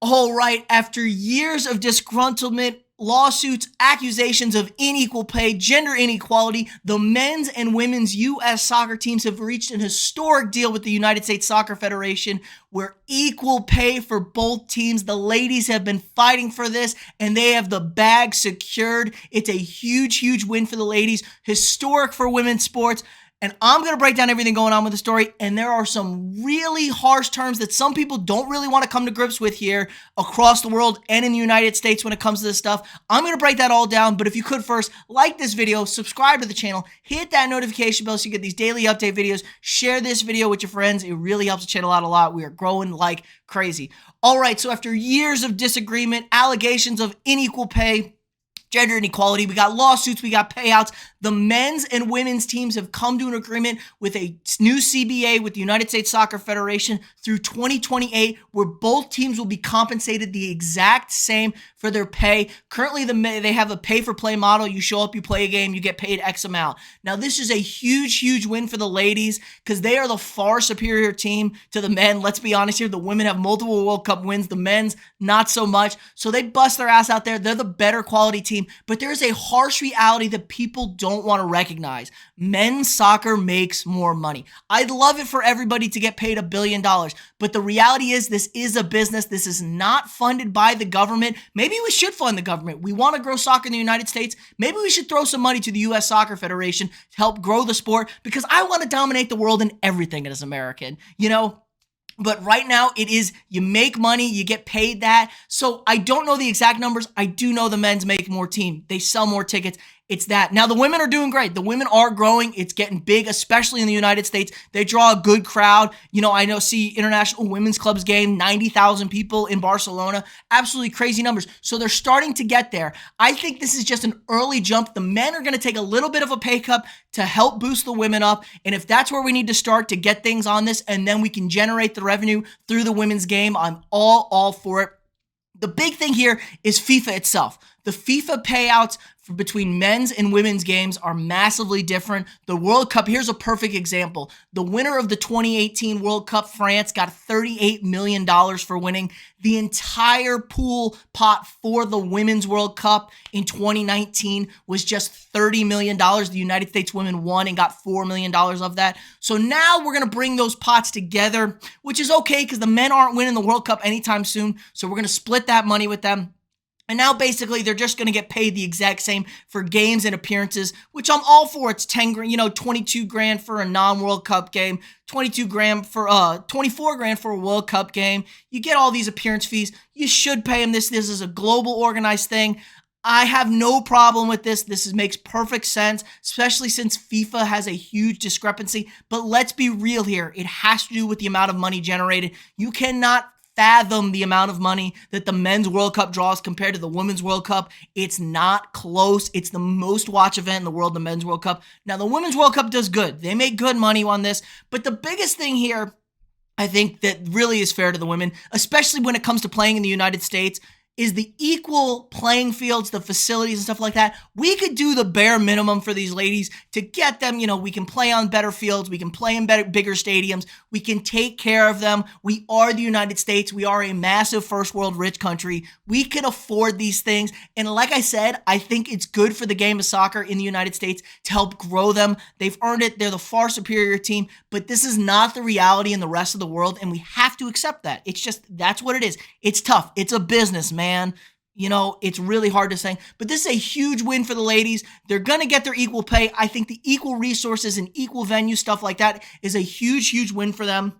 All right, after years of disgruntlement, lawsuits, accusations of unequal pay, gender inequality, the men's and women's U.S. soccer teams have reached an historic deal with the United States Soccer Federation where equal pay for both teams. The ladies have been fighting for this and they have the bag secured. It's a huge, huge win for the ladies, historic for women's sports. And I'm going to break down everything going on with the story. And there are some really harsh terms that some people don't really want to come to grips with here across the world and in the United States when it comes to this stuff. I'm going to break that all down. But if you could first, like this video, subscribe to the channel, hit that notification bell so you get these daily update videos, share this video with your friends. It really helps the channel out a lot. We are growing like crazy. All right, so after years of disagreement, allegations of unequal pay, gender inequality, we got lawsuits, we got payouts. The men's and women's teams have come to an agreement with a new CBA with the United States Soccer Federation through 2028, where both teams will be compensated the exact same for their pay. Currently, they have a pay-for-play model. You show up, you play a game, you get paid X amount. Now, this is a huge, huge win for the ladies because they are the far superior team to the men. Let's be honest here. The women have multiple World Cup wins. The men's, not so much. So they bust their ass out there. They're the better quality team. But there's a harsh reality that people don't want to recognize. Men's soccer makes more money. I'd love it for everybody to get paid $1 billion, but the reality is this is a business. This is not funded by the government. Maybe we should fund the government. We want to grow soccer in the United States. Maybe we should throw some money to the U.S. Soccer Federation to help grow the sport because I want to dominate the world in everything as an American, you know? But right now, it is you make money, you get paid that. So I don't know the exact numbers. I do know the men's make more team. They sell more tickets. It's that. Now, the women are doing great. The women are growing. It's getting big, especially in the United States. They draw a good crowd. You know, I know, see International Women's Club's game, 90,000 people in Barcelona. Absolutely crazy numbers. So they're starting to get there. I think this is just an early jump. The men are going to take a little bit of a pay cut to help boost the women up. And if that's where we need to start to get things on this, and then we can generate the revenue through the women's game, I'm all for it. The big thing here is FIFA itself. The FIFA payouts between men's and women's games are massively different. The World Cup, here's a perfect example. The winner of the 2018 World Cup, France, got $38 million for winning. The entire pool pot for the Women's World Cup in 2019 was just $30 million. The United States women won and got $4 million of that. So now we're going to bring those pots together, which is okay because the men aren't winning the World Cup anytime soon. So we're going to split that money with them. And now basically they're just going to get paid the exact same for games and appearances, which I'm all for. It's 10 grand, you know, 22 grand for a non-World Cup game, 22 grand for 24 grand for a World Cup game. You get all these appearance fees. You should pay them this. This is a global organized thing. I have no problem with this. Makes perfect sense, especially since FIFA has a huge discrepancy. But let's be real here. It has to do with the amount of money generated. You cannot fathom the amount of money that the men's World Cup draws compared to the women's World Cup. It's not close. It's the most watched event in the world, the men's World Cup. Now, the women's World Cup does good. They make good money on this. But the biggest thing here, I think, that really is fair to the women, especially when it comes to playing in the United States, is the equal playing fields, the facilities and stuff like that. We could do the bare minimum for these ladies to get them, you know, we can play on better fields. We can play in bigger stadiums. We can take care of them. We are the United States. We are a massive first world rich country. We can afford these things. And like I said, I think it's good for the game of soccer in the United States to help grow them. They've earned it. They're the far superior team, but this is not the reality in the rest of the world. And we have to accept that. It's just, that's what it is. It's tough. It's a business, man. You know, it's really hard to say, but this is a huge win for the ladies. They're going to get their equal pay. I think the equal resources and equal venue stuff like that is a huge, huge win for them.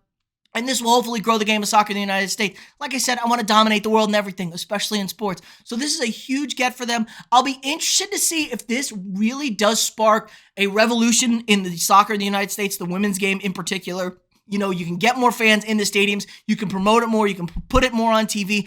And this will hopefully grow the game of soccer in the United States. Like I said, I want to dominate the world in everything, especially in sports. So this is a huge get for them. I'll be interested to see if this really does spark a revolution in the soccer in the United States, the women's game in particular. You know, you can get more fans in the stadiums. You can promote it more. You can put it more on TV.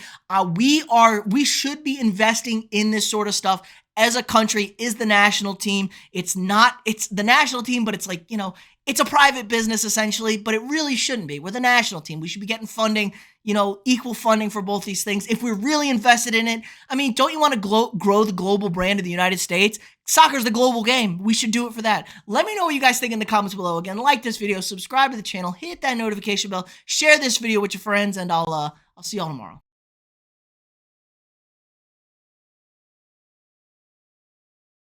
We should be investing in this sort of stuff as a country. Is the national team. It's the national team, but it's like, you know, it's a private business essentially, but it really shouldn't be. We're the national team. We should be getting funding, you know, equal funding for both these things. If we're really invested in it, I mean, don't you want to grow the global brand of the United States? Soccer's the global game. We should do it for that. Let me know what you guys think in the comments below. Again, like this video, subscribe to the channel, hit that notification bell, share this video with your friends, and I'll see y'all tomorrow.